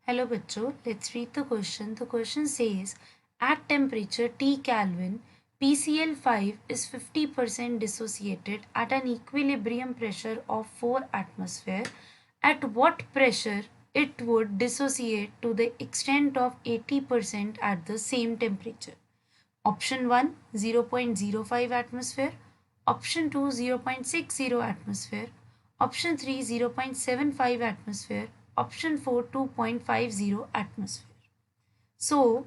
Hello bachcho, let's read the question. The question says, at temperature T Kelvin, PCl5 is 50% dissociated at an equilibrium pressure of 4 atmosphere. At what pressure it would dissociate to the extent of 80% at the same temperature? Option 1, 0.05 atmosphere. Option 2, 0.60 atmosphere. Option 3, 0.75 atmosphere. Option 4, 2.50 atmosphere. So,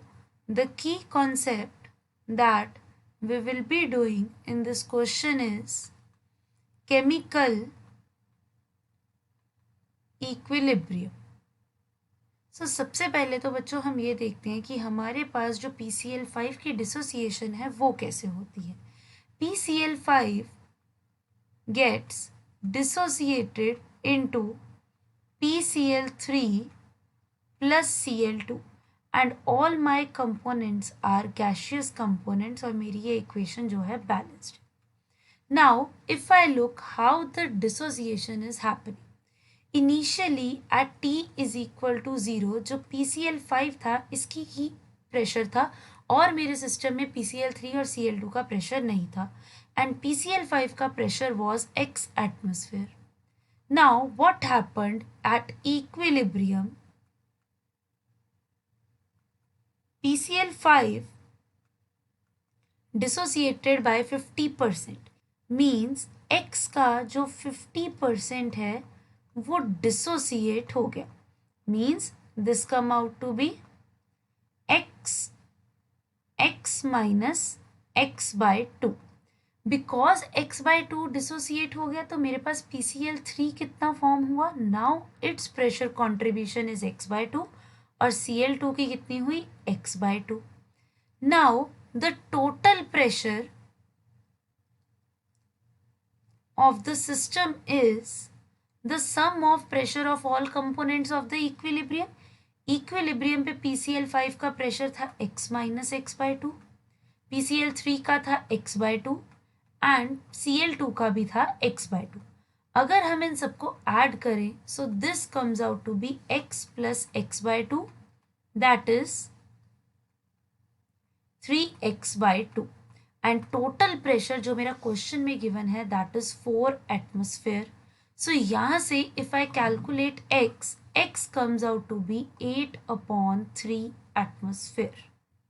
the key concept that we will be doing in this question is chemical equilibrium. So, सबसे पहले तो बच्चों हम ये देखते हैं कि हमारे पास जो PCl5 की डिसोसिएशन है वो कैसे होती है. PCl5 gets dissociated into PCl3 plus Cl2 and all my components are gaseous components और मेरी ये equation जो है balanced. Now if I look how the dissociation is happening, initially at T is equal to 0 जो PCl5 था इसकी ही pressure था और मेरे सिस्टम में PCl3 और Cl2 का प्रेशर नहीं था and PCl5 का pressure was X atmosphere. Now what happened at equilibrium? PCl5 dissociated by 50% means X का जो 50% है वो dissociate हो गया. Means this come out to be X minus X by 2. Because X by 2 dissociate हो गया तो मेरे पास PCl3 कितना फॉर्म हुआ. Now its pressure contribution is X by 2 और Cl2 की कितनी हुई X by 2. Now the total pressure of the system is the sum of pressure of all components of the equilibrium. Equilibrium पे PCl5 का pressure था X minus X by 2, PCl3 का था X by 2 and Cl2 का भी था X by 2. अगर हम इन सबको ऐड करें so this comes out to be X plus X by 2 that is 3X by 2 and total pressure जो मेरा क्वेश्चन में गिवन है दैट इज 4 एटमोस्फेयर. सो यहाँ से if I calculate X comes out to be 8/3 atmosphere.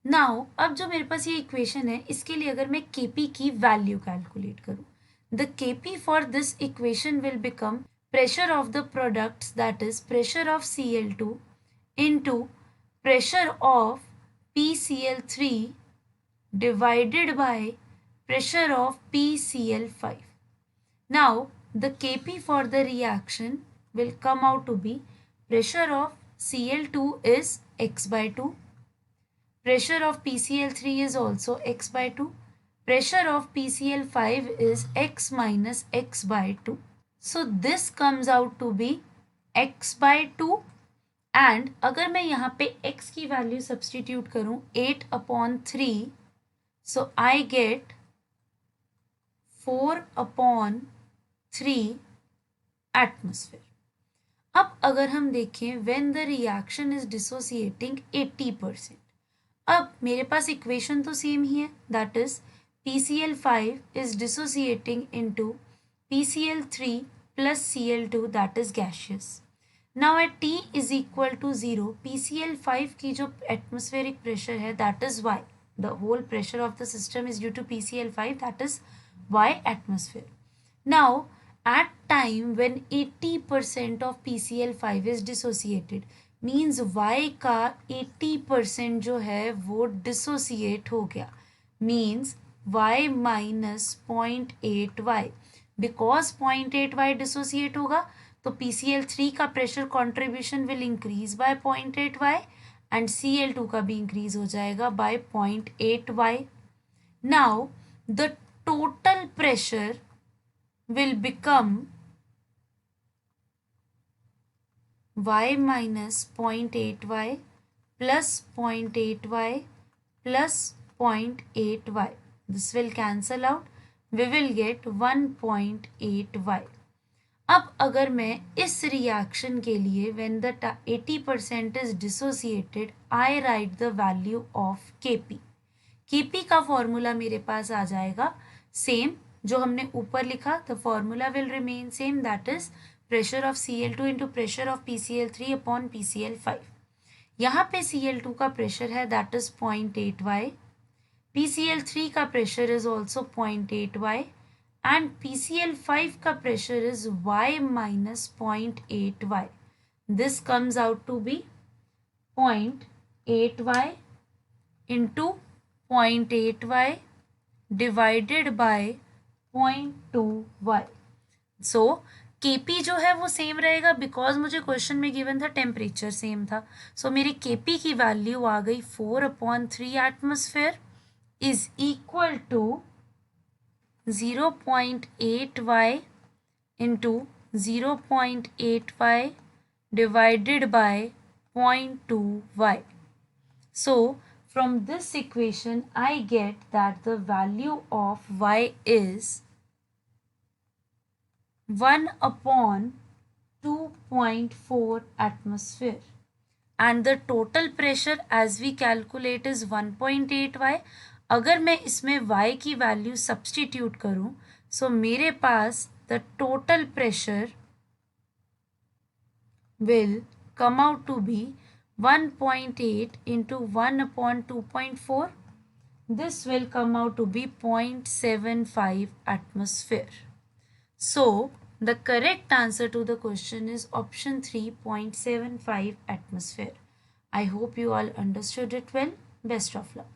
Now अब जो मेरे पास ये इक्वेशन है इसके लिए अगर मैं Kp की वैल्यू कैलकुलेट करूँ, the Kp for this equation will become pressure of the products that is pressure of Cl2 into pressure of PCl3 divided by pressure of PCl5. Now the Kp for the reaction will come out to be pressure of Cl2 is X by 2, pressure of PCl3 is also X by 2, pressure of PCl5 is X minus X by 2. So this comes out to be X by 2 and अगर मैं यहाँ पे X की value substitute करूँ 8/3, so I get 4/3 atmosphere. अब अगर हम देखें when the reaction is dissociating 80%, अब मेरे पास इक्वेशन तो सेम ही है that is PCl5 is dissociating into PCl3 plus Cl2 that is gaseous. Now at T is equal to 0, PCl5 की जो atmospheric pressure है that is Y. The whole pressure of the system is due to PCl5 that is Y atmosphere. Now at time when 80% of PCl5 is dissociated means y का 80% जो है वो dissociate हो गया. Means y minus 0.8y. Because 0.8y dissociate होगा तो PCl3 का pressure contribution will increase by 0.8y and Cl2 का भी इंक्रीज हो जाएगा by 0.8y. Now the total pressure will become y minus 0.8y plus 0.8y plus 0.8y. This will cancel out. We will get 1.8y. अब अगर मैं इस reaction के लिए when the 80% is dissociated, I write the value of Kp. Kp का formula मेरे पास आ जाएगा same जो हमने ऊपर लिखा. The formula will remain same, that is pressure of Cl2 into pressure of PCl3 upon PCl5. यहाँ पे Cl2 का प्रेशर है दैट इज 0.8y, PCl3 का pressure is also 0.8y and PCl5 का pressure is y minus 0.8y. This comes out to be 0.8y into 0.8y divided by 0.2y. So Kp जो है वो same रहेगा because मुझे question में given था temperature same था. सो मेरी Kp की वैल्यू आ गई 4/3 atmosphere is equal to 0.8y into 0.8y divided by 0.2y. So from this equation I get that the value of y is 1/2.4 atmosphere and the total pressure as we calculate is 1.8y. अगर मैं इसमें y की value substitute करूं so मेरे पास the total pressure will come out to be 1.8 into 1/2.4. This will come out to be 0.75 atmosphere. So the correct answer to the question is option 3, 0.75 atmosphere. I hope you all understood it well. Best of luck.